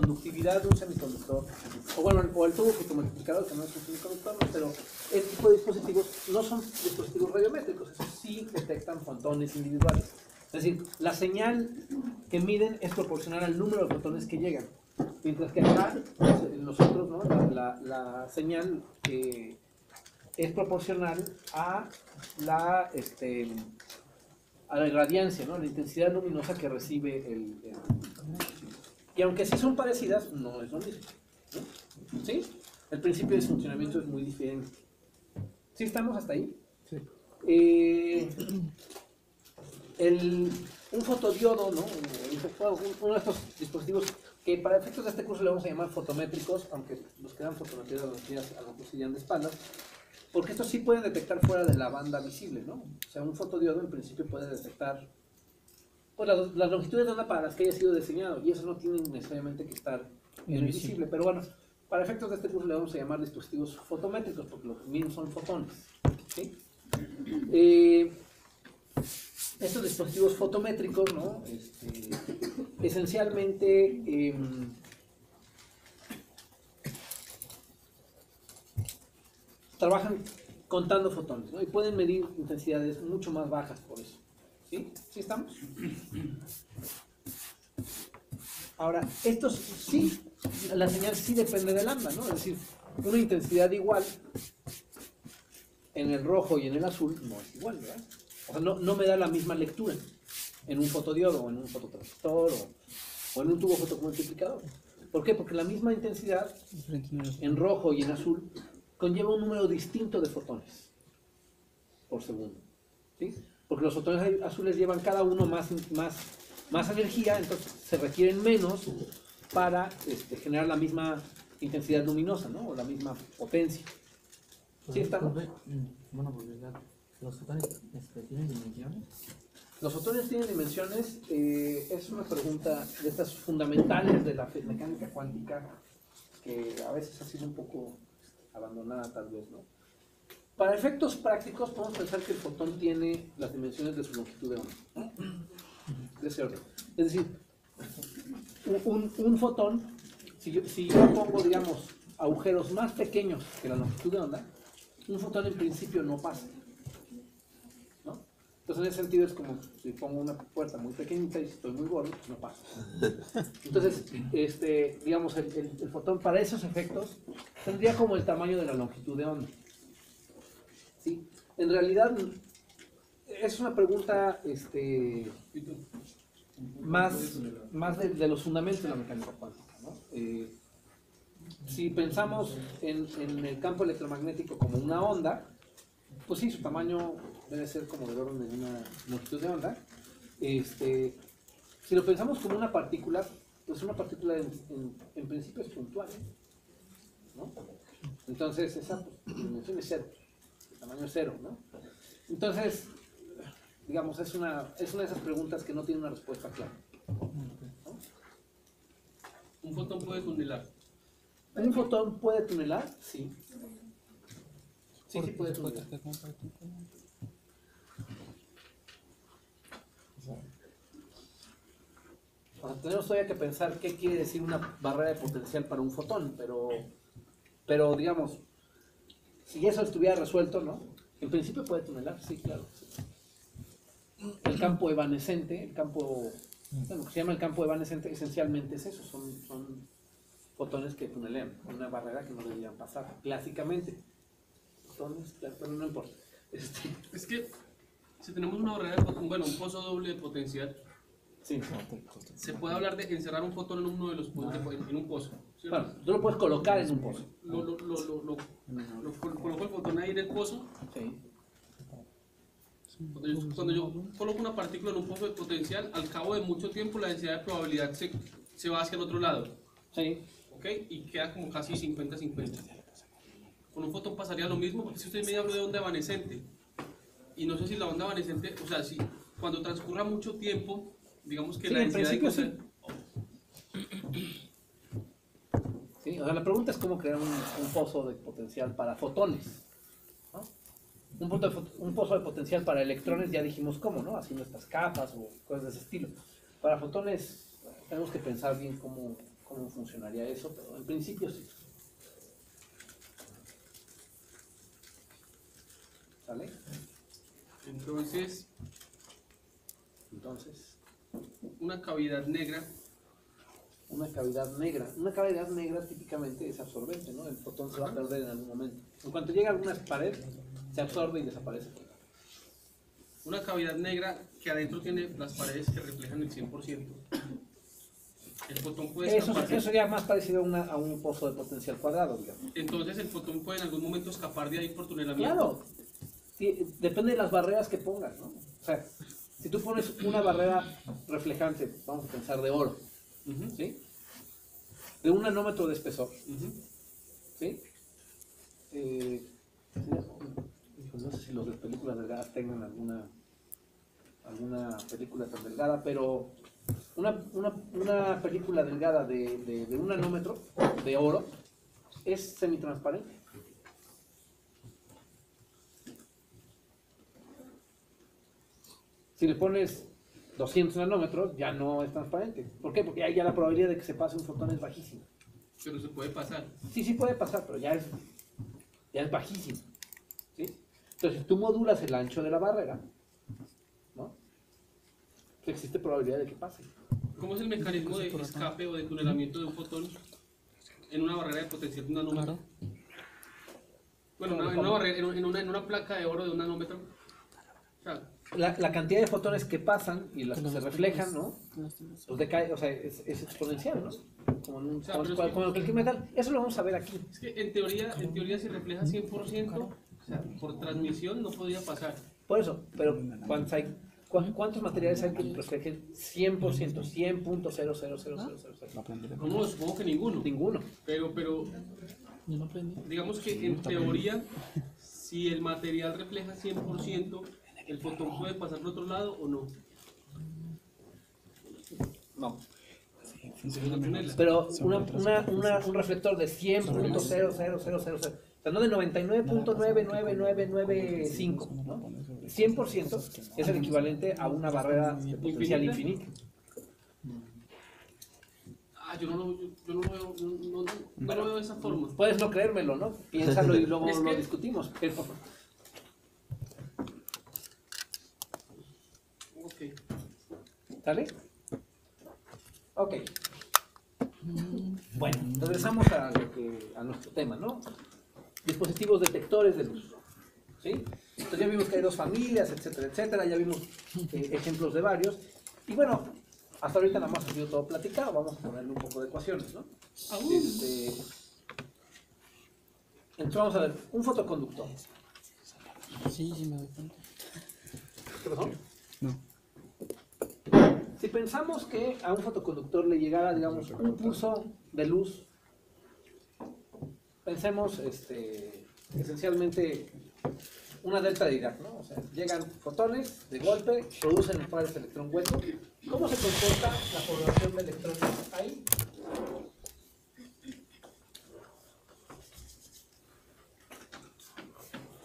conductividad de un semiconductor, o bueno, o el tubo fotomultiplicador, que no es un semiconductor, ¿no? Pero este tipo de dispositivos no son dispositivos radiométricos, esos sí detectan fotones individuales. Es decir, la señal que miden es proporcional al número de fotones que llegan. Mientras que acá, nosotros, ¿no? La señal es proporcional a la irradiancia, ¿no? La intensidad luminosa que recibe y aunque sí son parecidas, no es lo mismo, ¿no? ¿Sí? El principio de funcionamiento es muy diferente. ¿Sí estamos hasta ahí? Sí. Un fotodiodo, ¿no? Uno de estos dispositivos que para efectos de este curso le vamos a llamar fotométricos, aunque los que dan fotometría a lo mejor serían de espaldas, porque estos sí pueden detectar fuera de la banda visible, ¿no? O sea, un fotodiodo en principio puede detectar pues, las longitudes de onda para las que haya sido diseñado, y eso no tiene necesariamente que estar en el visible, pero bueno, para efectos de este curso le vamos a llamar dispositivos fotométricos, porque lo que miden son fotones, ¿sí? Estos dispositivos fotométricos, ¿no? Esencialmente trabajan contando fotones, ¿no? Y pueden medir intensidades mucho más bajas por eso. ¿Sí? ¿Sí estamos? Ahora, estos sí, la señal sí depende del lambda, ¿no? Es decir, una intensidad igual en el rojo y en el azul no es igual, ¿verdad? O sea, no me da la misma lectura en un fotodiodo o en un fototransistor o en un tubo fotomultiplicador. ¿Por qué? Porque la misma intensidad en rojo y en azul conlleva un número distinto de fotones por segundo, ¿sí? Porque los fotones azules llevan cada uno más energía, entonces se requieren menos para generar la misma intensidad luminosa, ¿no? O la misma potencia. ¿Sí estamos? Bueno, pues los fotones tienen dimensiones. ¿Los fotones tienen dimensiones? Es una pregunta de estas fundamentales de la mecánica cuántica que a veces ha sido un poco abandonada tal vez, ¿no? Para efectos prácticos podemos pensar que el fotón tiene las dimensiones de su longitud de onda, ¿no? De ese orden. Es decir, un fotón, si yo pongo, digamos, agujeros más pequeños que la longitud de onda, un fotón en principio no pasa, ¿no? Entonces en ese sentido es como si pongo una puerta muy pequeñita y si estoy muy gordo, pues no pasa. Entonces, digamos, el fotón para esos efectos tendría como el tamaño de la longitud de onda. ¿Sí? En realidad es una pregunta más de los fundamentos de la mecánica cuántica, ¿no? Si pensamos en el campo electromagnético como una onda, pues sí, su tamaño debe ser como del orden de una longitud de onda. Si lo pensamos como una partícula, pues una partícula en principio es puntual, ¿no? Entonces esa dimensión es cero, el tamaño es cero, ¿no? Entonces, digamos, es una de esas preguntas que no tiene una respuesta clara, ¿no? ¿Un fotón puede tunelar? ¿Un fotón puede tunelar? Sí. Sí puede tunelar. Tenemos todavía que pensar qué quiere decir una barrera de potencial para un fotón, pero digamos, si eso estuviera resuelto, ¿no? En principio puede tunelar, sí, claro. El campo evanescente, lo que se llama el campo evanescente esencialmente es eso, son fotones que tunelean, una barrera que no deberían pasar, clásicamente. Fotones, pero no importa. Es que si tenemos una barrera de fotón, bueno, un pozo doble de potencial, Sí. se puede hablar de encerrar un fotón en uno de los en un pozo, ¿cierto? Bueno, tú lo puedes colocar en un pozo. Coloco el fotón ahí en el pozo. Sí. Cuando yo coloco una partícula en un pozo de potencial, al cabo de mucho tiempo la densidad de probabilidad se va hacia el otro lado. Sí. ¿Ok? Y queda como casi 50-50. Con un fotón pasaría lo mismo, porque si usted me habla de onda evanescente, y no sé si la onda evanescente, o sea, si cuando transcurra mucho tiempo, digamos que Sí, la en densidad de principio cosas... Sí, o sea, la pregunta es cómo crear un pozo de potencial para fotones, ¿no? Un pozo de potencial para electrones, ya dijimos cómo, ¿no? Haciendo estas capas o cosas de ese estilo. Para fotones tenemos que pensar bien cómo cómo funcionaría eso, pero en principio sí. ¿Sale? Entonces, Entonces, una cavidad negra, una cavidad negra. Una cavidad negra típicamente es absorbente, ¿no? El fotón se va a perder en algún momento. En cuanto llega a alguna pared, se absorbe y desaparece. una cavidad negra que adentro tiene las paredes que reflejan el 100%. El fotón puede escapar. Eso sería más parecido a un pozo de potencial cuadrado, digamos. Entonces el fotón puede en algún momento escapar de ahí por tunelamiento. Claro, sí, depende de las barreras que pongas, ¿no? O sea, si tú pones una barrera reflejante, vamos a pensar de oro, Ujú, ¿sí? De 1 nanómetro de espesor, ujú. ¿sí? No sé si los de películas delgadas tengan alguna película tan delgada, pero una película delgada de 1 nanómetro de oro es semitransparente. Si le pones 200 nanómetros, ya no es transparente. ¿Por qué? Porque ahí ya la probabilidad de que se pase un fotón es bajísima. Pero se puede pasar. Sí puede pasar, pero ya es bajísimo. ¿Sí? Entonces, si tú modulas el ancho de la barrera, ¿no? Existe probabilidad de que pase. ¿Cómo es el mecanismo de escape o de tunelamiento de un fotón en una barrera de potencial de 1 nanómetro? Bueno, en una placa de oro de 1 nanómetro. O sea, La cantidad de fotones que pasan y las que se reflejan, ¿no? Pues decae, o sea, es exponencial, ¿no? Como en cualquier metal. Eso lo vamos a ver aquí. es que en teoría si refleja 100%, o sea, por transmisión no podría pasar. Por eso, pero ¿cuántos materiales hay que reflejen 100%? 100.0000000? ¿Cómo? Supongo que ninguno. Ninguno. Pero digamos que en teoría, si el material refleja 100%, ¿el fotón puede pasar por otro lado o no? No. Entonces no tunela. Pero un reflector de 100.00000, o sea, no de 99.99995, ¿no? 100% es el equivalente a una barrera de potencial infinita. Ah, yo no lo veo, no lo veo de esa forma. Puedes no creérmelo, ¿no? Piénsalo y luego Es que- lo discutimos. Pero, Ok. ¿sale? Ok. Bueno, regresamos a nuestro tema, ¿no? Dispositivos detectores de luz. ¿Sí? Entonces ya vimos que hay dos familias, etcétera, etcétera. Ya vimos ejemplos de varios. Y bueno, hasta ahorita nada más ha sido todo platicado. Vamos a ponerle un poco de ecuaciones, ¿no? Entonces vamos a ver, un fotoconductor. Sí, me doy cuenta. ¿Qué pasó? No. Si pensamos que a un fotoconductor le llegara, digamos, un pulso de luz, pensemos esencialmente una delta de Dirac, ¿no? O sea, llegan fotones de golpe, producen pares de electrón hueco. ¿Cómo se comporta la población de electrones ahí?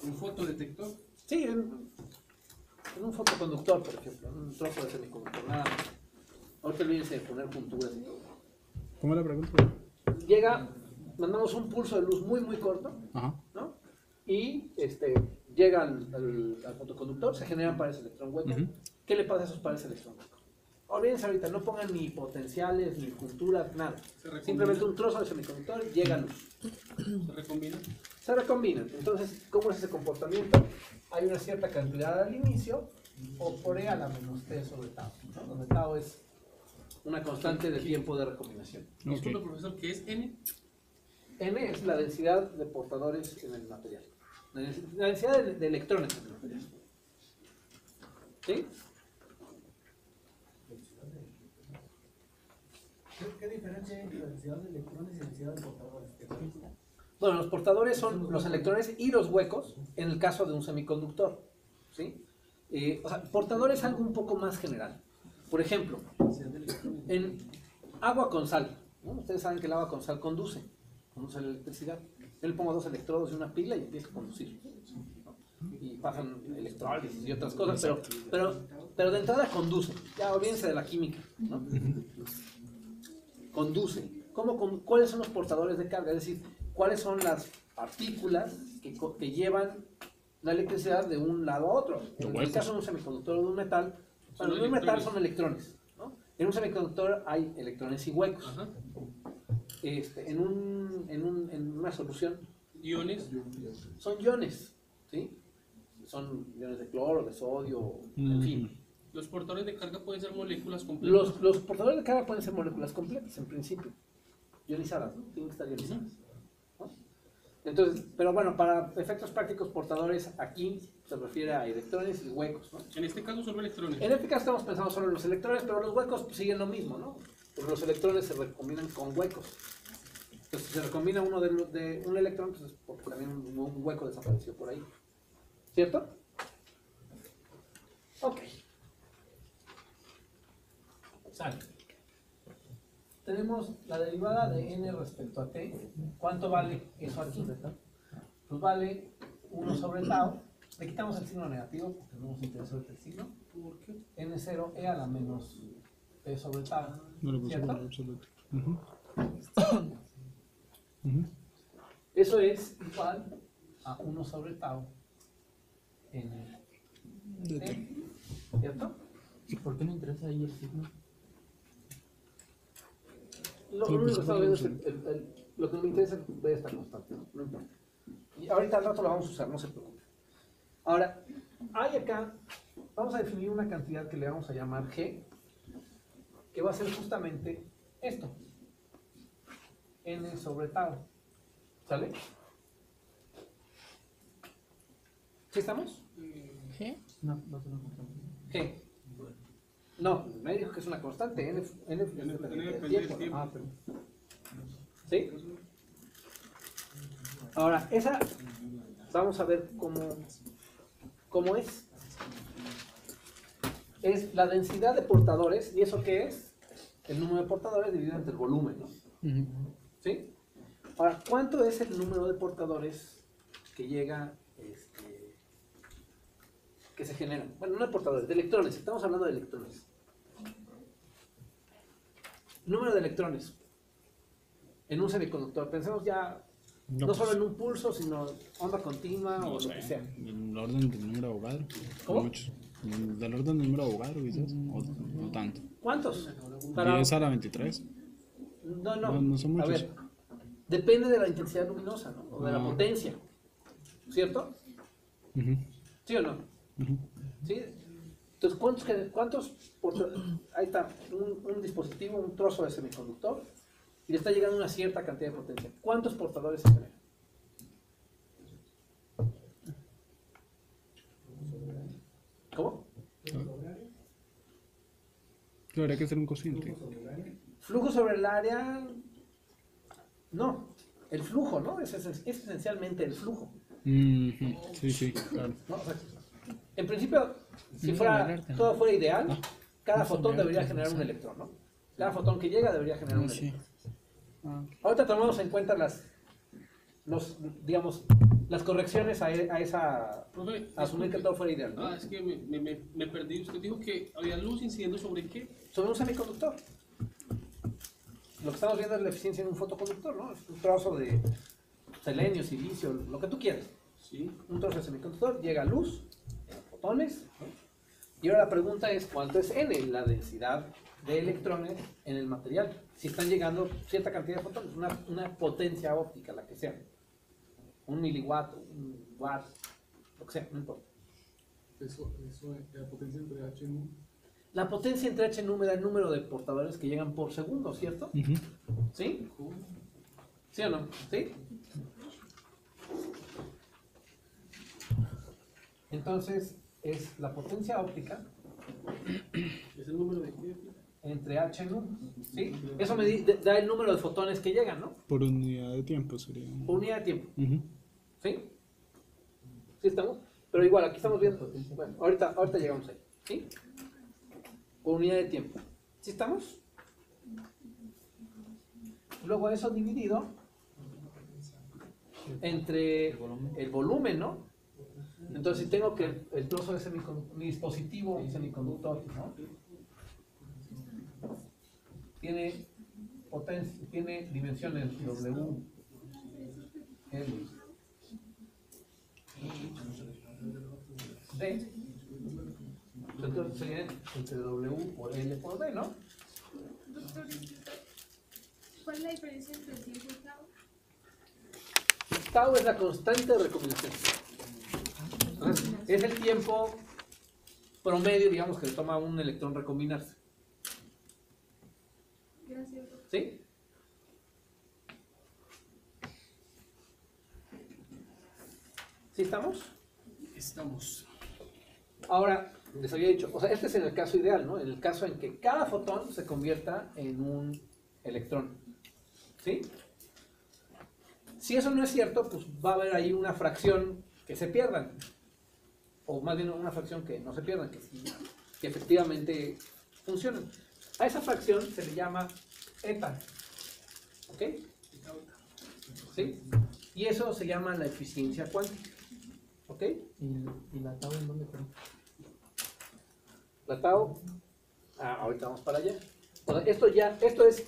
¿Un fotodetector? Sí, en un fotoconductor, por ejemplo, en un trozo de semiconductor, nada más. Ahorita olvídense de poner punturas y todo. ¿Cómo la pregunta? Llega, mandamos un pulso de luz muy, muy corto, Ajá. ¿no? Y llega al fotoconductor, se generan pares de electrón hueco. Ujú. ¿Qué le pasa a esos pares de electrón hueco? Olvídense ahorita, no pongan ni potenciales, ni junturas, nada. Se recombina. Simplemente un trozo de semiconductor, llega luz. ¿Se recombina? Se recombinan. Entonces, ¿cómo es ese comportamiento? Hay una cierta cantidad al inicio, o por E a la menos T sobre tau, ¿no? Donde tau es una constante de tiempo de recombinación. Disculpe, profesor, ¿qué es N? N es la densidad de portadores en el material. La densidad de electrones en el material. ¿Sí? ¿Qué diferencia hay entre la densidad de electrones y la densidad de portadores? Bueno, los portadores son los electrones y los huecos en el caso de un semiconductor. ¿Sí? O sea, portador es algo un poco más general. Por ejemplo, en agua con sal, ¿no? Ustedes saben que el agua con sal conduce la electricidad. Yo le pongo dos electrodos y una pila y empieza a conducir, ¿no? Y pasan electrólisis y otras cosas, pero de entrada conduce. Ya olvídense de la química, ¿no? Conduce. ¿Cuáles son los portadores de carga? Es decir, ¿cuáles son las partículas que llevan la electricidad de un lado a otro? En el caso de un semiconductor o de un metal, bueno, en un metal son electrones, ¿no? En un semiconductor hay electrones y huecos. Ajá. En una solución Iones. son iones, ¿sí? Son iones de cloro, de sodio, en fin. Los portadores de carga pueden ser moléculas completas. Los portadores de carga pueden ser moléculas completas, en principio. Ionizadas, ¿no? Tienen que estar ionizadas, ¿no? Entonces, pero bueno, para efectos prácticos, portadores aquí se refiere a electrones y huecos, ¿no? En este caso solo electrones. En este caso estamos pensando solo en los electrones, pero los huecos pues, siguen lo mismo, ¿no? Porque los electrones se recombinan con huecos. Entonces, si se recombina uno de un electrón, pues es porque también un hueco desapareció por ahí. ¿Cierto? Ok. Sale. Tenemos la derivada de n respecto a t. ¿Cuánto vale eso aquí? Pues vale 1 sobre tau. Le quitamos el signo negativo porque no nos interesa el signo. ¿Por qué? N0 e a la menos p sobre tau. No le puse ¿Cierto? valor absoluto. Ujú. Eso es igual a 1 sobre tau n De t. T. ¿Cierto? ¿Y por qué no interesa ahí el signo? Lo único que estamos viendo es lo que me interesa es ver esta constante, no importa. Y ahorita al rato la vamos a usar, no se preocupe. Ahora, hay acá, vamos a definir una cantidad que le vamos a llamar G, que va a ser justamente esto, n sobre tau. ¿Sale? ¿Sí estamos? No, no se lo encontramos. G. No, me dijo que es una constante, n depende del del tiempo. tiempo. Ah, pero... ¿Sí? Ahora, esa, vamos a ver cómo es. Es la densidad de portadores, ¿y eso qué es? El número de portadores dividido entre el volumen, ¿no? Ujú. ¿Sí? Ahora, ¿cuánto es el número de portadores que llega, que se generan? Bueno, no de portadores, de electrones, estamos hablando de electrones. Número de electrones en un semiconductor, pensemos ya no solo en un pulso, sino onda continua o lo que sea. El orden del número de Avogadro. ¿Cómo? Muchos. Del orden del número de Avogadro, quizás. O no tanto. ¿Cuántos? 10 a la 23. No, No son a muchos. ver, depende de la intensidad luminosa, ¿no? O de la Ah. potencia, ¿cierto? Ujú. ¿Sí o no? Ujú. ¿Sí? Entonces, ahí está, un dispositivo, un trozo de semiconductor, y le está llegando una cierta cantidad de potencia. ¿Cuántos portadores se generan? ¿Cómo? Habría que hacer un cociente. Flujo sobre el área. No, el flujo, ¿no? Es esencialmente el flujo. Ujú. Sí, sí, claro. ¿No? O sea, en principio, si No, fuera, alerta. todo fuera ideal, cada No, fotón alerta, debería generar sí. un electrón, ¿no? Cada fotón que llega debería generar un Sí. electrón. Ah, Ahorita tomamos en cuenta digamos, las correcciones a esa, Profe, a asumir que todo fuera ideal, ¿no? Ah, es que me perdí. Usted dijo que había luz incidiendo sobre qué. Sobre un semiconductor. Lo que estamos viendo es la eficiencia en un fotoconductor, ¿no? Es un trozo de selenio, silicio, lo que tú quieras. Sí. Un trozo de semiconductor, llega luz, fotones, ¿no? Y ahora la pregunta es, ¿cuánto es N? La densidad de electrones en el material. Si están llegando cierta cantidad de fotones, una potencia óptica, la que sea. Un miliwatt, un watt, lo que sea, no importa. Eso la potencia entre H y nu. La potencia entre H me da el número de portadores que llegan por segundo, ¿cierto? ujú. ¿Sí? ¿Sí o no? ¿Sí? Entonces, es la potencia óptica Es el número de qué. entre H nu, ¿sí? Eso me da el número de fotones que llegan, ¿no? Por unidad de tiempo sería. Por unidad de tiempo, Ujú. ¿sí? ¿Sí estamos? Pero igual, aquí estamos viendo, bueno, ahorita llegamos ahí, ¿sí? Por unidad de tiempo. ¿Sí estamos? Luego eso dividido entre el volumen, ¿no? Entonces, si tengo que el trozo de mi dispositivo semiconductor, ¿no? Tiene potencia, tiene dimensiones W, L, D. Entonces sería entre W por L por D, ¿no? Doctor, ¿cuál es la diferencia entre el tiempo y tau? Tau es la constante de recombinación. Entonces, es el tiempo promedio, digamos, que le toma a un electrón recombinarse. Gracias, doctor. ¿Sí? ¿Sí estamos? Estamos. Ahora, les había dicho, o sea, este es en el caso ideal, ¿no? En el caso en que cada fotón se convierta en un electrón. ¿Sí? Si eso no es cierto, pues va a haber ahí una fracción que se pierdan. O más bien una fracción que no se pierdan, que efectivamente funcionan. A esa fracción se le llama eta. ¿Ok? ¿Sí? Y eso se llama la eficiencia cuántica. ¿Ok? ¿Y la tau en dónde quedó? La tau, ahorita vamos para allá. O sea, esto es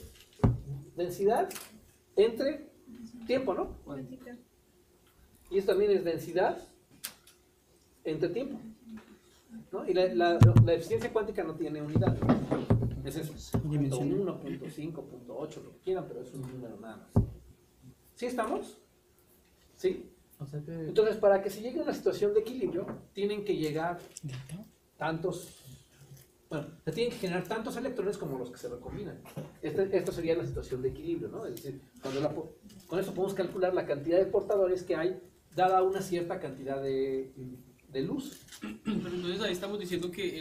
densidad entre tiempo, ¿no? Cuántica. Y esto también es densidad entre tiempo, ¿no? Y la eficiencia cuántica no tiene unidad. Es eso, punto 1, punto 5, punto 8, lo que quieran, pero es un número nada más. ¿Sí estamos? ¿Sí? O sea que Entonces, para que se llegue a una situación de equilibrio, tienen que llegar tantos, bueno, se tienen que generar tantos electrones como los que se recombinan. Esto sería la situación de equilibrio, ¿no? Es decir, con eso podemos calcular la cantidad de portadores que hay dada una cierta cantidad de luz. Pero entonces ahí estamos diciendo que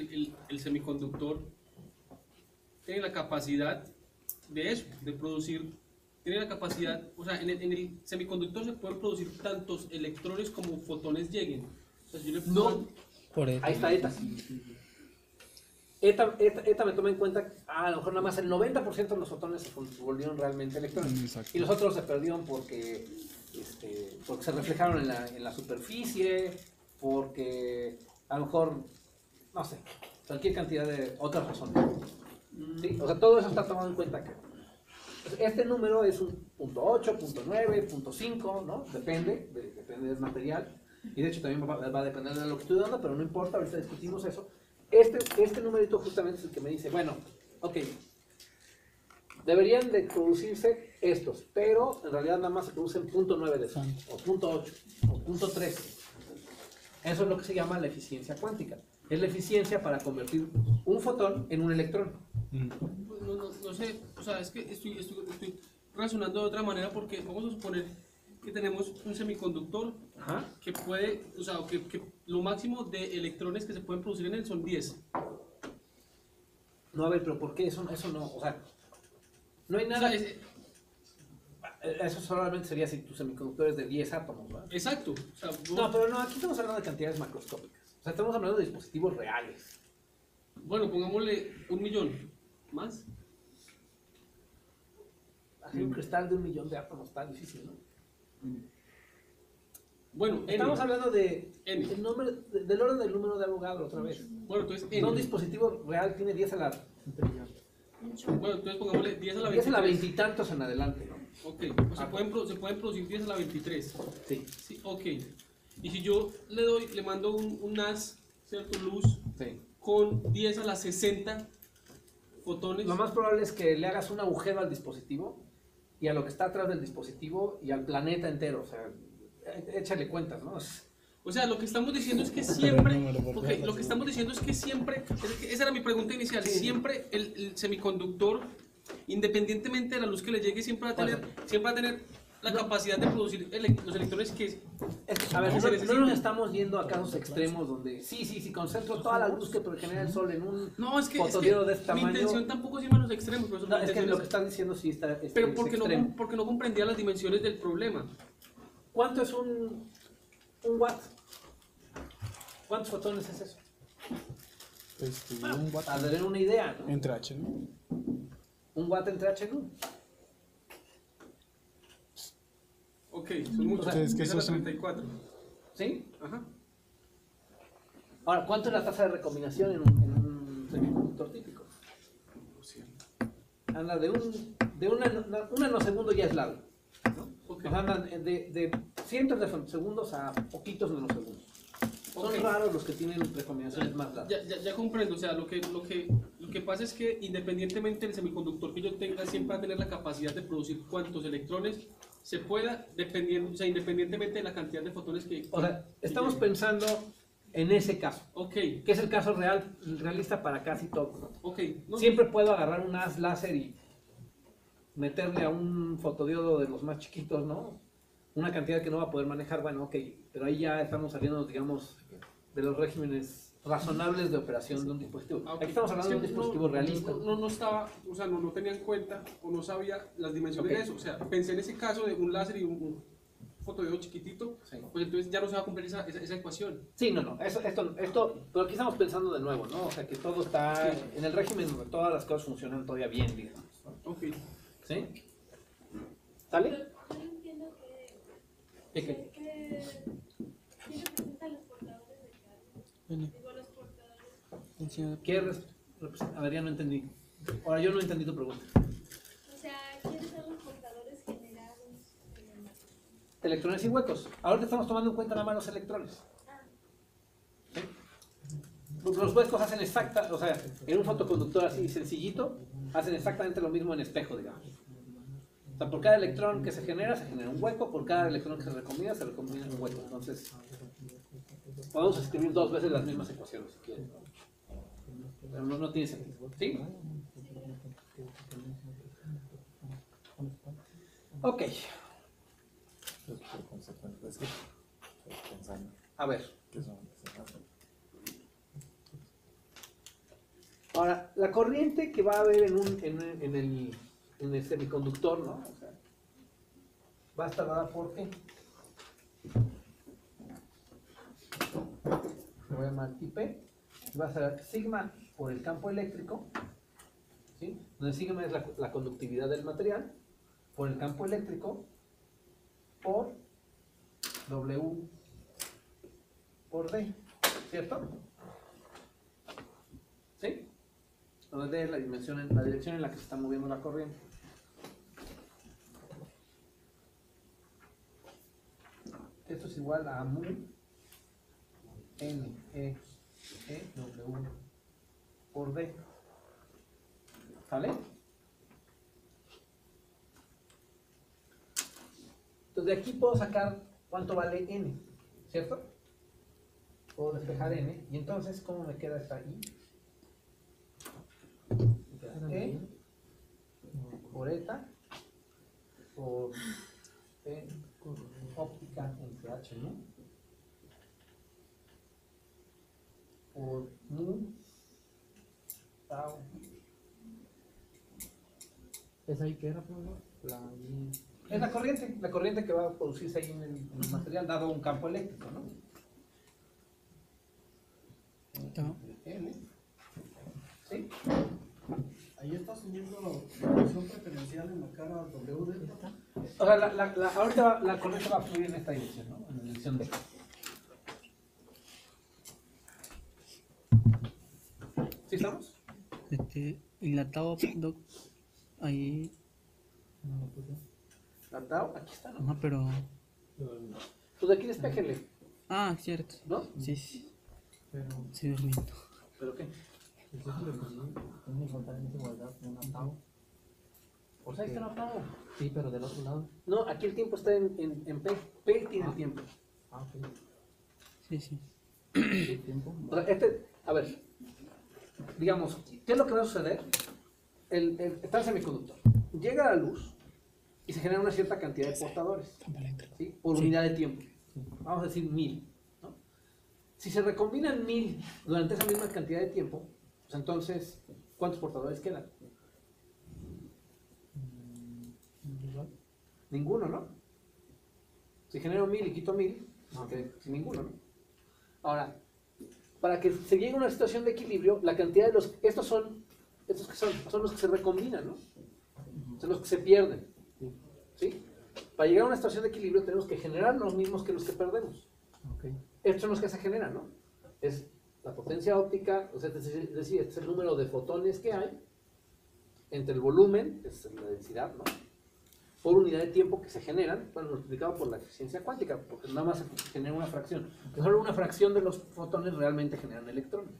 el semiconductor tiene la capacidad de eso, de producir, tiene la capacidad, o sea, en el semiconductor se pueden producir tantos electrones como fotones lleguen. O sea, si yo le No, Por eso. ahí está eta. Eta me toma en cuenta, a lo mejor nada más el 90% de los fotones se volvieron realmente electrones. Exacto. Y los otros se perdieron porque se reflejaron en la superficie, porque a lo mejor, no sé, cualquier cantidad de otras razones. ¿Sí? O sea, todo eso está tomado en cuenta acá. Este número es un punto 8, punto 9, punto 5, ¿no? Depende del material. Y de hecho también va a depender de la longitud de onda, pero no importa, ahorita discutimos eso. Este numerito justamente es el que me dice, bueno, ok, deberían de producirse estos, pero en realidad nada más se producen punto 9 de esos, o punto 8, o punto 13. Eso es lo que se llama la eficiencia cuántica. Es la eficiencia para convertir un fotón en un electrón. Pues no sé, o sea, es que estoy razonando de otra manera porque vamos a suponer que tenemos un semiconductor Ajá. que puede, o sea, que lo máximo de electrones que se pueden producir en él son 10. No, a ver, pero ¿por qué eso no? O sea, no hay O nada. sea, Eso solamente sería si tu semiconductor es de 10 átomos, ¿verdad? exacto. O sea, No, pero no, aquí estamos hablando de cantidades macroscópicas. O sea, estamos hablando de dispositivos reales. bueno, pongámosle 1.000.000 más. Hacer un cristal de 1.000.000 de átomos está difícil, ¿no? Bueno, N. Estamos hablando de N. el número, del orden del número de Avogadro otra vez. Bueno, entonces No, un N. dispositivo real tiene 10 a la Bueno, entonces pongámosle 10 a la 10 a la 23. 20 y tantos en adelante, ¿no? Ok, pues se pueden producir 10 a la 23. Sí, Sí, ok. Y si yo le mando un NAS, ¿cierto? Luz, sí. con 10 a la 60 fotones. Lo más probable es que le hagas un agujero al dispositivo y a lo que está atrás del dispositivo y al planeta entero. O sea, échale cuentas, ¿no? O sea, lo que estamos diciendo es que siempre, número, ok, lo que estamos diciendo es que siempre, esa era mi pregunta inicial, Sí. siempre el semiconductor, independientemente de la luz que le llegue, siempre va a tener la capacidad de producir los electrones que... A ver, No se no necesita. nos estamos yendo a casos extremos donde sí, concentro toda la luz que genera el sol en un No, es que fotodiodo de este mi tamaño. intención tampoco es irme a los extremos, por eso No, mi es que intención lo que estás diciendo sí está pero es porque extremo. porque no comprendía las dimensiones del problema. ¿Cuánto es un watt? ¿Cuántos fotones es eso? Un watt Para tener una idea, ¿no? entre H, ¿no? Un watt entre H en 1. Ok, son muchos. O sea, es que Esa es la esos son- 34. ¿Sí? Ajá. Ahora, ¿cuánto es la tasa de recombinación en un semiconductor típico? Anda de un de un nanosegundo ya es largo, ¿no? Ok. O sea, andan de cientos de segundos a poquitos nanosegundos. Son Ok. raros los que tienen recombinaciones más largas. Ya comprendo, o sea, lo que pasa es que independientemente del semiconductor que yo tenga, siempre va a tener la capacidad de producir cuantos electrones se pueda, dependiendo, o sea, independientemente de la cantidad de fotones que... O sea, que estamos lleguen. pensando en ese caso, Ok, que es el caso realista para casi todo, ¿no? ok. No, Siempre puedo agarrar un haz láser y meterle a un fotodiodo de los más chiquitos, ¿no? Una cantidad que no va a poder manejar, bueno, ok, pero ahí ya estamos saliendo, digamos, de los regímenes razonables de operación de un dispositivo. Ah, ok. Aquí estamos hablando de un Es que dispositivo realista. No estaba, o sea, no tenía en cuenta o no sabía las dimensiones Ok. de eso. O sea, pensé en ese caso de un láser y un fotodiodo chiquitito, Sí. pues entonces ya no se va a cumplir esa ecuación. Sí, no, esto, pero aquí estamos pensando de nuevo, ¿no? O sea, que todo está Sí. en el régimen donde todas las cosas funcionan todavía bien, digamos, ¿no? Ok. ¿Sí? ¿Sale? Yo entiendo ¿Qué? que representan los portadores de carga. Digo, los portadores. ¿Qué representa? A ver, ya no entendí. Ahora, yo no entendí tu pregunta. O sea, ¿quiénes son los portadores generados? Electrones y huecos. Ahora estamos tomando en cuenta nada más los electrones. ¿Sí? Los huecos hacen o sea, en un fotoconductor así sencillito, hacen exactamente lo mismo en espejo, digamos. O sea, por cada electrón que se genera un hueco, por cada electrón que se recombina un hueco. Entonces, podemos escribir dos veces las mismas ecuaciones si quieren. Pero no tiene sentido. ¿Sí? Ok. A ver. Ahora, la corriente que va a haber en el semiconductor, ¿no? O sea, va a estar dada por qué. Se va a llamar IP. Va a ser sigma por el campo eléctrico, ¿sí? Donde sigma es la conductividad del material, por el campo eléctrico, por W por D, ¿cierto? ¿Sí? Donde D es la dirección en la que se está moviendo la corriente. Esto es igual a mu N E W por D. ¿Sale? Entonces de aquí puedo sacar cuánto vale N, ¿cierto? Puedo despejar N y entonces ¿cómo me queda esta I? Me queda E por eta por E óptica entre H, ¿no? Por mu tau. ¿Esa ahí qué era, profesor? Es la corriente que va a producirse ahí en el material dado un campo eléctrico, ¿no? N. ¿Sí? Ahí está asumiendo la posición preferencial en la cara W delta. O sea, ahorita la corriente va a fluir en esta dirección, ¿no? En la dirección D. ¿Sí estamos? En la tau, doc, ahí, La tau, aquí está, ¿no? ajá, pero, Pues aquí despéjenle, cierto, ¿no? sí, sí, Pero, sí, durmiendo. ¿Pero qué? pues yo le pedí, tengo que encontrar en igualdad una tau. Pues ahí está la tau. Sí, pero del otro lado. No, aquí el tiempo está en P. P tiene el tiempo. Ah, ok. Sí, sí. ¿Qué tiempo? O sea, a ver, digamos, ¿qué es lo que va a suceder? Está el semiconductor. Llega la luz y se genera una cierta cantidad de portadores, ¿sí? Por unidad de tiempo. Vamos a decir 1000, ¿no? Si se recombinan 1000 durante esa misma cantidad de tiempo, pues entonces, ¿cuántos portadores quedan? Ninguno, ¿no? Si genero 1000 y quito 1000, pues me quedé sin ninguno, ¿no? Ahora, para que se llegue a una situación de equilibrio, la cantidad de estos que son los que se recombinan, ¿no? Son los que se pierden, ¿sí? Para llegar a una situación de equilibrio tenemos que generar los mismos que los que perdemos. Ok. Estos son los que se generan, ¿no? Es la potencia óptica, o sea, es decir, este es el número de fotones que hay entre el volumen, que es la densidad, ¿no? Por unidad de tiempo que se generan, bueno, multiplicado por la eficiencia cuántica, porque nada más se genera una fracción. Solo una fracción de los fotones realmente generan electrones.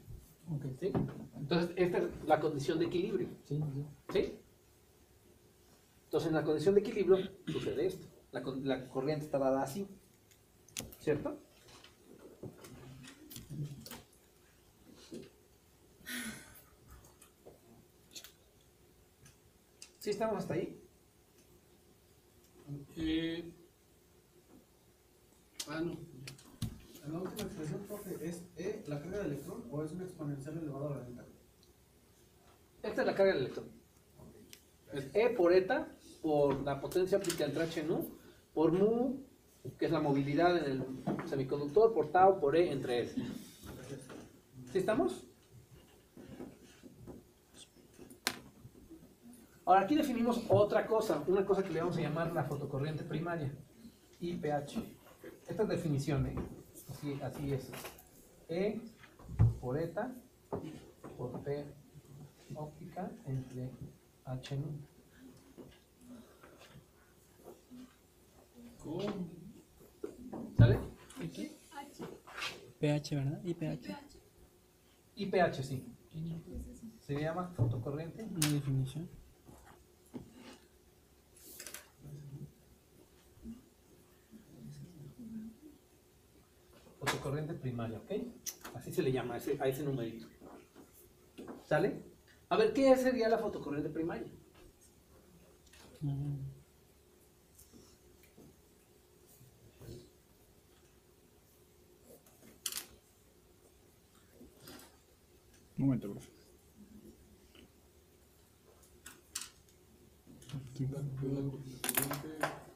¿Sí? Entonces, esta es la condición de equilibrio. Sí, sí. ¿Sí? Entonces, en la condición de equilibrio sucede esto. La corriente está dada así. ¿Cierto? ¿Sí estamos hasta ahí? No. En la última expresión, profe, ¿es E la carga del electrón o es una exponencial elevado a la delta? Esta es la carga del electrón. Es E por eta, por la potencia aplicada entre H en U, por mu, que es la movilidad en el semiconductor, por tau, por E entre S. ¿Sí estamos? Ahora aquí definimos otra cosa, una cosa que le vamos a llamar la fotocorriente primaria, IPH. Esta es definición, ¿eh? Así es. E por eta por P óptica entre H en U. ¿Cómo? ¿Sale? pH, ¿verdad? Y pH. IPH, sí. Se llama fotocorriente. Una definición. Fotocorriente primaria, ¿ok? Así se le llama a ese numerito. ¿Sale? A ver, ¿qué sería la fotocorriente primaria? Mm. Un momento, profe.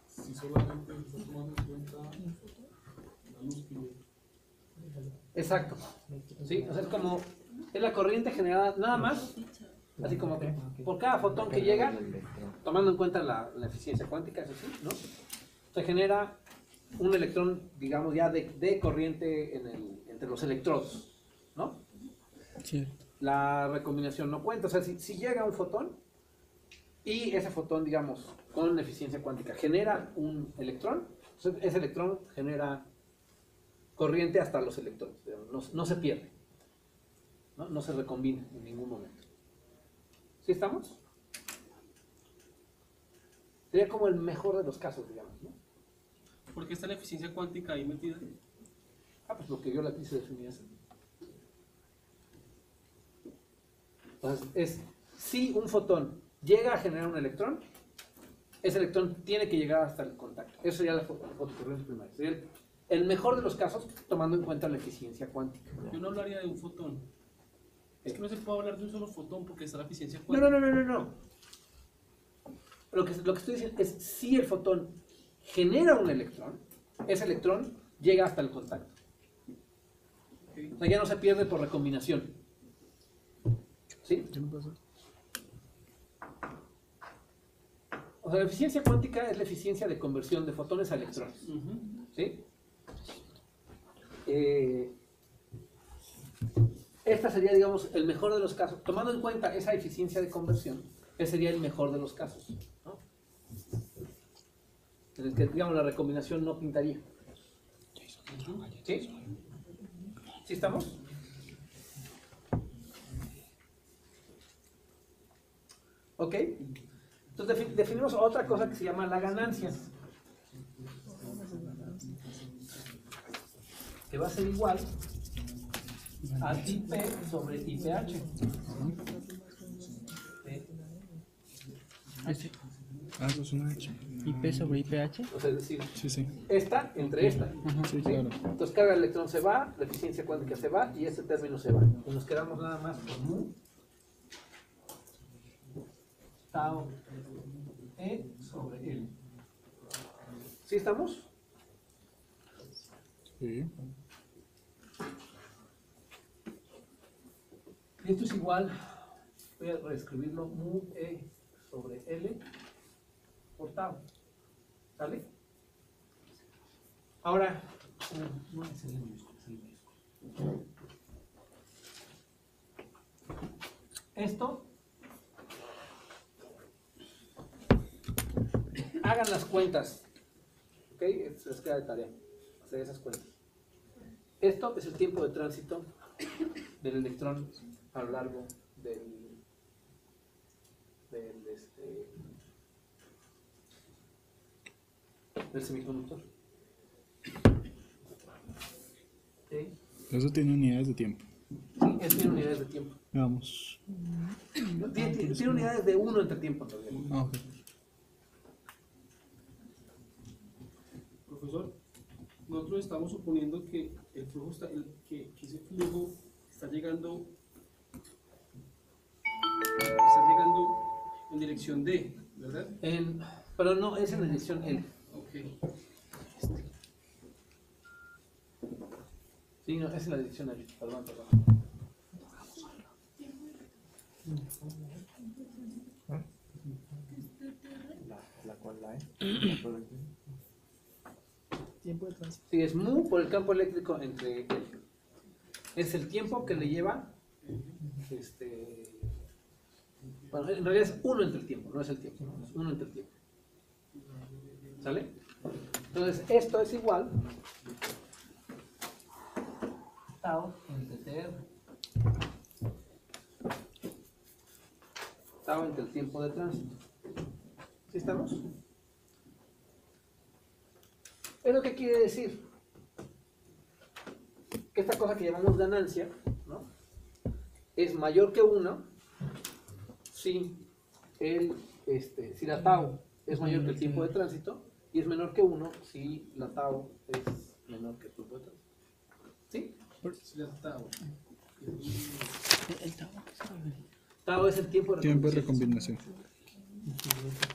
Si solamente está tomando en cuenta la luz que llega. Exacto. ¿Sí? O sea, es la corriente generada nada más, así como que por cada fotón que llega, tomando en cuenta la eficiencia cuántica, eso sí, ¿no? Se genera un electrón, digamos, ya de corriente entre los electrodos, ¿no? Cierto. La recombinación no cuenta. O sea, si llega un fotón y ese fotón, digamos, con eficiencia cuántica genera un electrón, entonces ese electrón genera corriente hasta los electrones, digamos, no se pierde, no se recombina en ningún momento. ¿Sí estamos? Sería como el mejor de los casos, digamos, ¿no? ¿Por qué está la eficiencia cuántica ahí metida? Pues lo que yo la quise definir así. Entonces, si un fotón llega a generar un electrón, ese electrón tiene que llegar hasta el contacto. Eso sería la fotocorriente primaria. Sería el mejor de los casos, tomando en cuenta la eficiencia cuántica. Yo no hablaría de un fotón. Es que no se puede hablar de un solo fotón porque está la eficiencia cuántica. No. Lo que estoy diciendo es si el fotón genera un electrón, ese electrón llega hasta el contacto. Okay. O sea, ya no se pierde por recombinación. ¿Sí? ¿Qué me pasa? O sea, la eficiencia cuántica es la eficiencia de conversión de fotones a electrones. Ujú. ¿Sí? Esta sería, digamos, el mejor de los casos. Tomando en cuenta esa eficiencia de conversión, ese sería el mejor de los casos, ¿no? En el que, digamos, la recombinación no pintaría. ¿Sí? ¿Sí estamos? ¿Ok? Entonces definimos otra cosa que se llama la ganancia, que va a ser igual a IP sobre IPH. Ese. Eso es una H. IP sobre IPH. O sea, es decir, Sí. esta entre esta. Ajá. Sí, ¿Sí? claro. Entonces carga el electrón se va, la eficiencia cuántica se va y este término se va. Y nos quedamos nada más con mu tau E sobre L. ¿Sí estamos? Sí. Y esto es igual, voy a reescribirlo, mu E sobre L por tau. ¿Sale? Ahora, no es el minúsculo, es el minúsculo. Esto hagan las cuentas. ¿Ok? Esto les queda de tarea. Hacer esas cuentas. Esto es el tiempo de tránsito del electrón a lo largo del semiconductor. ¿Ok? Eso tiene unidades de tiempo. Sí, eso tiene unidades de tiempo. Veamos. Tiene unidades de 1 entre tiempo en realidad. Ah, ok. Profesor, nosotros estamos suponiendo que el flujo que ese flujo está llegando en dirección D, ¿verdad? Pero no, es en la dirección L. Ok. Sí, no, es en la dirección L. Perdón. La cual la E. Tiempo de tránsito. Sí, es mu por el campo eléctrico entre L. Es el tiempo que le lleva. Bueno, en realidad es 1 entre el tiempo, no es el tiempo, es 1 entre el tiempo. ¿Sale? Entonces, esto es igual tau entre TR. Tau entre el tiempo de tránsito. ¿Sí estamos? ¿Es lo que quiere decir? Que esta cosa que llamamos ganancia, ¿no? Es mayor que 1 si la tau es mayor que el tiempo de tránsito y es menor que 1 si la tau es menor que el tiempo de tránsito. ¿Sí? Si la tau. El tau. Tau es el tiempo de Tiempo de recombinación.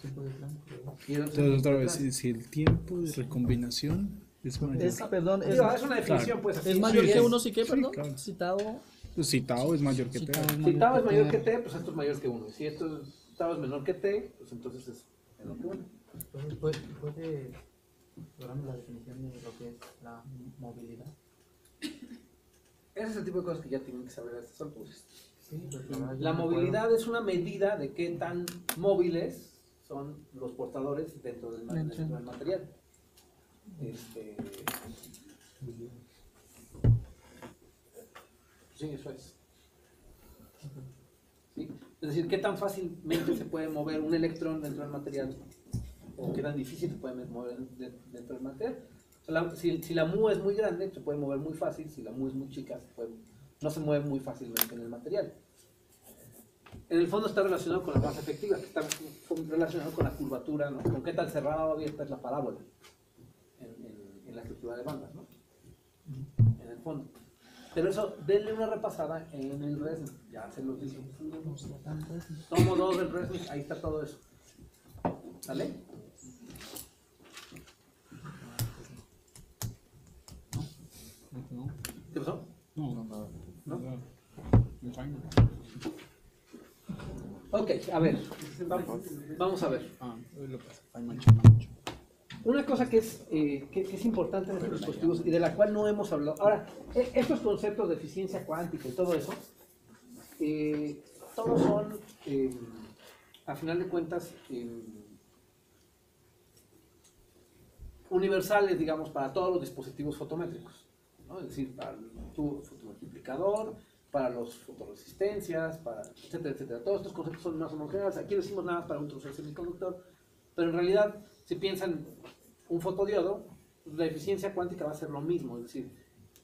recombinación. Y el otro Entonces, otra tiempo de vez, tránsito. si el tiempo de recombinación es mayor. Perdón, Digo, es una definición, pues. así. es mayor Sí, que 1, ¿sí qué, sí, perdón? claro. Si tau. Pues si tau es mayor que Si t. tau Si tau es mayor que T. t, pues esto es mayor que 1. Si tau es menor que t, pues entonces es menor que 1. Entonces, ¿puede darme la definición de lo que es la movilidad? Ese es el tipo de cosas que ya tienen que saber a estas alturas. Sí, pues, la verdad, yo La no me movilidad es una medida de qué tan móviles son los portadores dentro del material. Sí, eso es. ¿Sí? Es decir, qué tan fácilmente se puede mover un electrón dentro del material o qué tan difícil se puede mover dentro del material. O sea, si la mu es muy grande, se puede mover muy fácil. Si la mu es muy chica, no se mueve muy fácilmente en el material. En el fondo está relacionado con la masa efectiva, que está relacionado con la curvatura, ¿no? Con qué tan cerrada o abierta es la parábola en la estructura de bandas, ¿no? En el fondo. Pero eso, denle una repasada en el Resnick, ya se los dije. Tomo 2 del Resnick, ahí está todo eso. ¿Sale? ¿Qué pasó? No. ¿No? Time. Ok, a ver, vamos a ver. Ah, lo pasa. Hay mucho. Una cosa que es importante en estos dispositivos y de la cual no hemos hablado. Ahora, estos conceptos de eficiencia cuántica y todo eso, todos son, a final de cuentas, universales, digamos, para todos los dispositivos fotométricos, ¿no? Es decir, para el tubo fotomultiplicador, para los fotoresistencias, para etcétera, etcétera. Todos estos conceptos son más o menos generales. Aquí lo decimos nada más para un trozo de semiconductor, pero en realidad, si piensan un fotodiodo, la eficiencia cuántica va a ser lo mismo, es decir,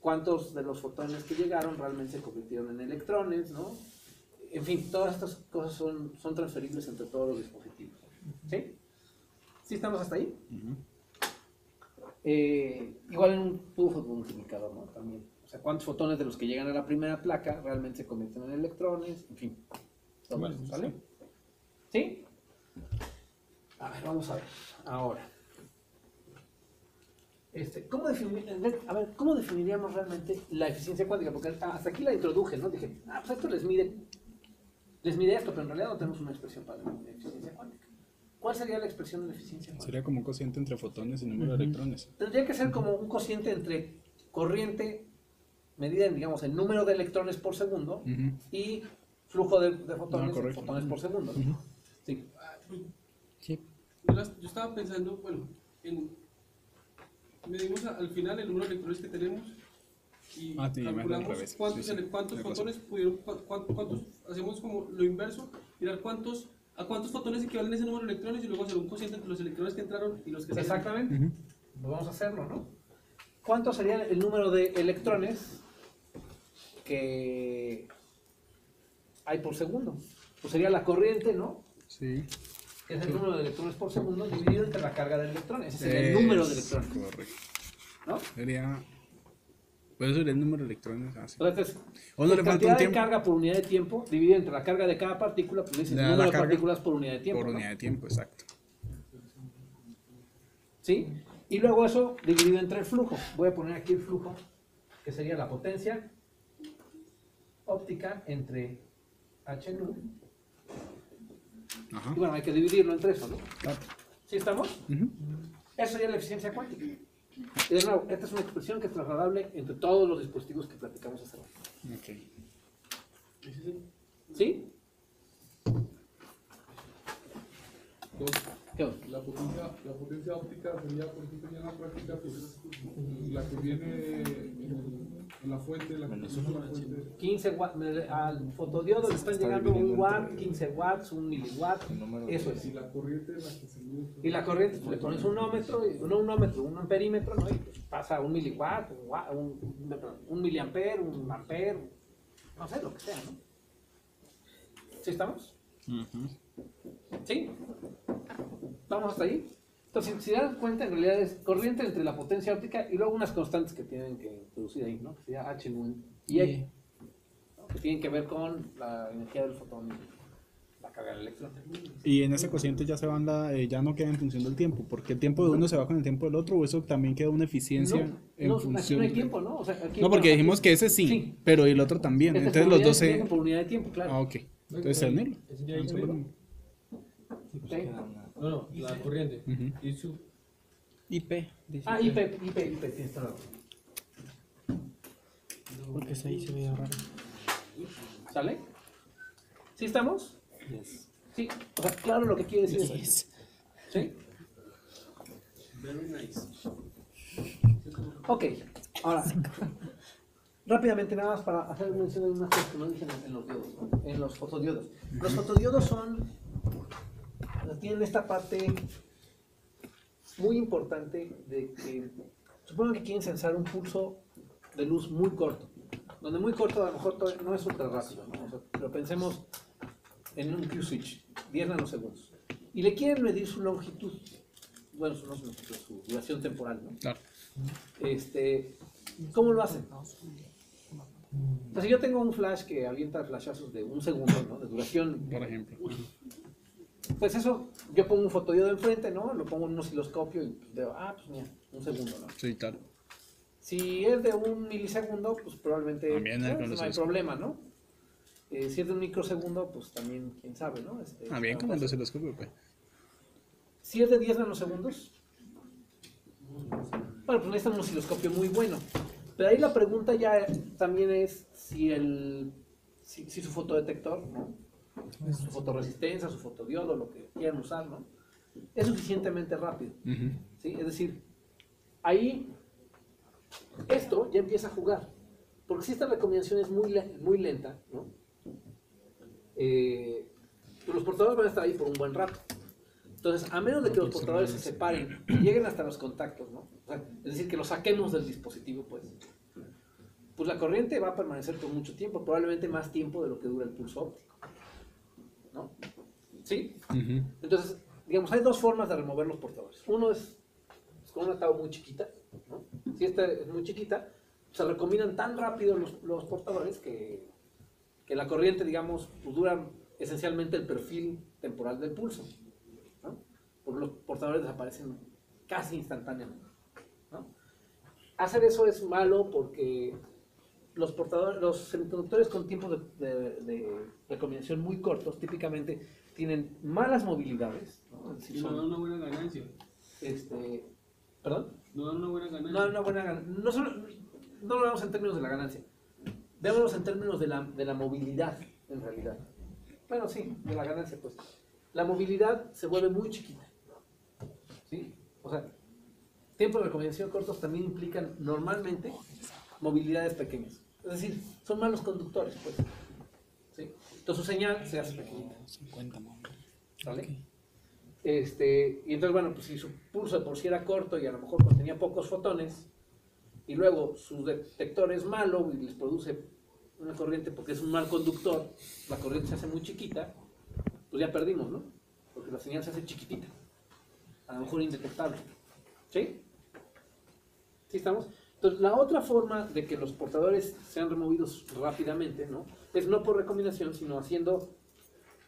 cuántos de los fotones que llegaron realmente se convirtieron en electrones, ¿no? En fin, todas estas cosas son transferibles entre todos los dispositivos. ¿Sí? ¿Sí estamos hasta ahí? Igual en un tubo fotomultiplicador, ¿no? También. O sea, cuántos fotones de los que llegan a la primera placa realmente se convierten en electrones, en fin. Todo eso, ¿sale? ¿Sí? A ver, vamos a ver. Ahora. ¿Cómo definiríamos realmente la eficiencia cuántica? Porque hasta aquí la introduje, ¿no? Dije, pues esto les mide esto, pero en realidad no tenemos una expresión para la eficiencia cuántica. ¿Cuál sería la expresión de la eficiencia cuántica? Sería como un cociente entre fotones y número de electrones. Tendría que ser como un cociente entre corriente medida en, digamos, el número de electrones por segundo y flujo de fotones, correcto. fotones por segundo. Sí. Sí. yo estaba pensando, bueno, medimos al final el número de electrones que tenemos y Sí, mejor al calculamos revés. cuántos, Sí, sí. cuántos Me pasó. fotones pudieron, cuántos, hacemos como lo inverso, mirar a cuántos fotones equivalen ese número de electrones y luego hacer un cociente entre los electrones que entraron y los que salieron. Exactamente. Pues vamos a hacerlo, ¿no? ¿Cuánto sería el número de electrones que hay por segundo? Pues sería la corriente, ¿no? Sí. Que es el número de electrones por segundo dividido entre la carga de electrones. Ese sería el número de electrones, Correcto. ¿no? Sería. Pues eso sería el número de electrones. Así. Entonces, ¿O no la le falta cantidad un de tiempo? carga por unidad de tiempo dividida entre la carga de cada partícula, pues dice el La número de carga partículas por unidad de tiempo. Por ¿no? unidad de tiempo, exacto. ¿Sí? Y luego eso dividido entre el flujo. Voy a poner aquí el flujo, que sería la potencia óptica entre H nu. Ajá. Y bueno, hay que dividirlo entre eso, ¿no? Claro. ¿Sí estamos? Ujú. Eso sería la eficiencia cuántica. Y de nuevo, esta es una expresión que es trasladable entre todos los dispositivos que platicamos hace rato. Ok. ¿Sí? Entonces, ¿Qué onda? la potencia óptica sería, por ejemplo, ya en la práctica, pues, la que viene en la fuente, la que utiliza la fuente. 15 watts, al fotodiodo le están llegando un watt, 15 watts, un miliwatt, eso es. Y la corriente en la que se mide. Y la corriente, pues, le pones un ohmómetro, un amperímetro, ¿no? Y pues pasa un miliwatt, un miliamper, un amper, no sé, lo que sea, ¿no? ¿Sí estamos? ¿Sí? ¿Vamos hasta ahí? Entonces, si dan cuenta, en realidad es corriente entre la potencia óptica y luego unas constantes que tienen que introducir ahí, ¿no? Que sería H nu y E, ¿no? Que tienen que ver con la energía del fotón y la carga del electrón. Y en ese cociente ya se van ya no queda en función del tiempo, porque el tiempo de uno se va con el tiempo del otro, o eso también queda una eficiencia en No, aquí función. no hay tiempo, ¿no? O sea, aquí, No, porque bueno, dijimos que ese sí, pero el otro también. este es Entonces por los unidad dos de se. tiempo, por unidad de tiempo, claro. Ah, ok. Entonces se unen. ¿Sí? No, la corriente. Ujú. Y su IP. Dice Ah, IP. IP, tienes toda la razón. Porque ahí se ve raro. ¿Sale? ¿Sí estamos? Sí, o sea, claro lo que quiere decir eso. ¿Sí? Very nice. Ok, ahora, rápidamente nada más para hacer mención de unas cosas que no dije en los diodos, ¿no? En los fotodiodos. Los fotodiodos tienen esta parte muy importante de que, supongan que quieren sensar un pulso de luz muy corto, donde muy corto a lo mejor no es ultra rápido, ¿no? O sea, pero pensemos en un Q-switch, 10 nanosegundos, y le quieren medir su longitud, bueno, no su longitud, su duración temporal, ¿no? Claro. ¿Cómo lo hacen? Entonces, si yo tengo un flash que avienta flashazos de un segundo, ¿no? De duración, Por ejemplo. pues eso, yo pongo un fotodiodo enfrente, ¿no? Lo pongo en un osciloscopio y veo, pues mira, un segundo, ¿no? Sí, claro. Si es de un milisegundo, pues probablemente También hay con los no hay osciloscopios. problema, ¿no? Si es de un microsegundo, pues también, quién sabe, ¿no? Bien, como el osciloscopio, pues. Si es de 10 nanosegundos, bueno, pues necesita un osciloscopio muy bueno. Pero ahí la pregunta ya también es si su fotodetector, ¿no? Su fotoresistencia, su fotodiodo, lo que quieran usar, ¿no? Es suficientemente rápido. Ujú. ¿Sí? Es decir, ahí esto ya empieza a jugar. Porque si esta recombinación es muy lenta, ¿no? Los portadores van a estar ahí por un buen rato. Entonces, a menos de que los portadores se separen y lleguen hasta los contactos, ¿no? O sea, es decir, que los saquemos del dispositivo, pues la corriente va a permanecer por mucho tiempo, probablemente más tiempo de lo que dura el pulso óptico, ¿no? ¿Sí? Ujú. Entonces, digamos, hay dos formas de remover los portadores. Uno es con una tabla muy chiquita, ¿no? Si esta es muy chiquita, se recombinan tan rápido los portadores que la corriente, digamos, pues dura esencialmente el perfil temporal del pulso, ¿no? Porque los portadores desaparecen casi instantáneamente, ¿no? Hacer eso es malo porque los semiconductores con tiempos de recombinación muy cortos típicamente tienen malas movilidades, ¿no? Es decir, Y no dan una buena ganancia. ¿Perdón? No dan una buena ganancia. No, una buena ganancia. No lo vemos en términos de la ganancia. Veámoslo en términos de la movilidad, en realidad. Bueno, sí, de la ganancia, pues. La movilidad se vuelve muy chiquita. O sea, tiempos de recomendación cortos también implican normalmente movilidades pequeñas. Es decir, son malos conductores, pues. ¿Sí? Entonces su señal se hace pequeñita. 50 ¿Vale? Y entonces, bueno, pues si su pulso de por sí era corto y a lo mejor contenía pocos fotones, y luego su detector es malo y les produce una corriente porque es un mal conductor, la corriente se hace muy chiquita, pues ya perdimos, ¿no? Porque la señal se hace chiquitita, a lo mejor indetectable. ¿Sí? ¿Sí estamos? Entonces, la otra forma de que los portadores sean removidos rápidamente, ¿no? Es no por recombinación, sino haciendo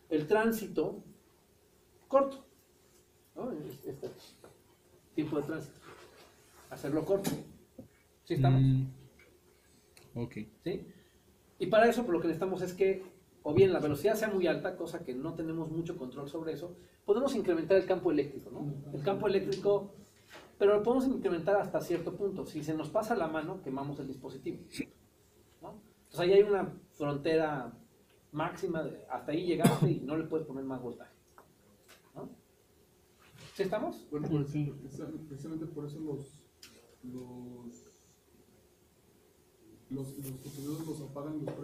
el tránsito corto, ¿no? Este tipo de tránsito. Hacerlo corto. ¿Sí estamos? Ok. ¿Sí? Y para eso, por lo que necesitamos es que, o bien la velocidad sea muy alta, cosa que no tenemos mucho control sobre eso, podemos incrementar el campo eléctrico, ¿no? El campo eléctrico, pero lo podemos incrementar hasta cierto punto. Si se nos pasa la mano, quemamos el dispositivo, ¿no? Entonces ahí hay una frontera máxima, hasta ahí llegaste y no le puedes poner más voltaje, ¿no? ¿Sí estamos? Bueno, pues, precisamente por eso los fotodiodos los apagan los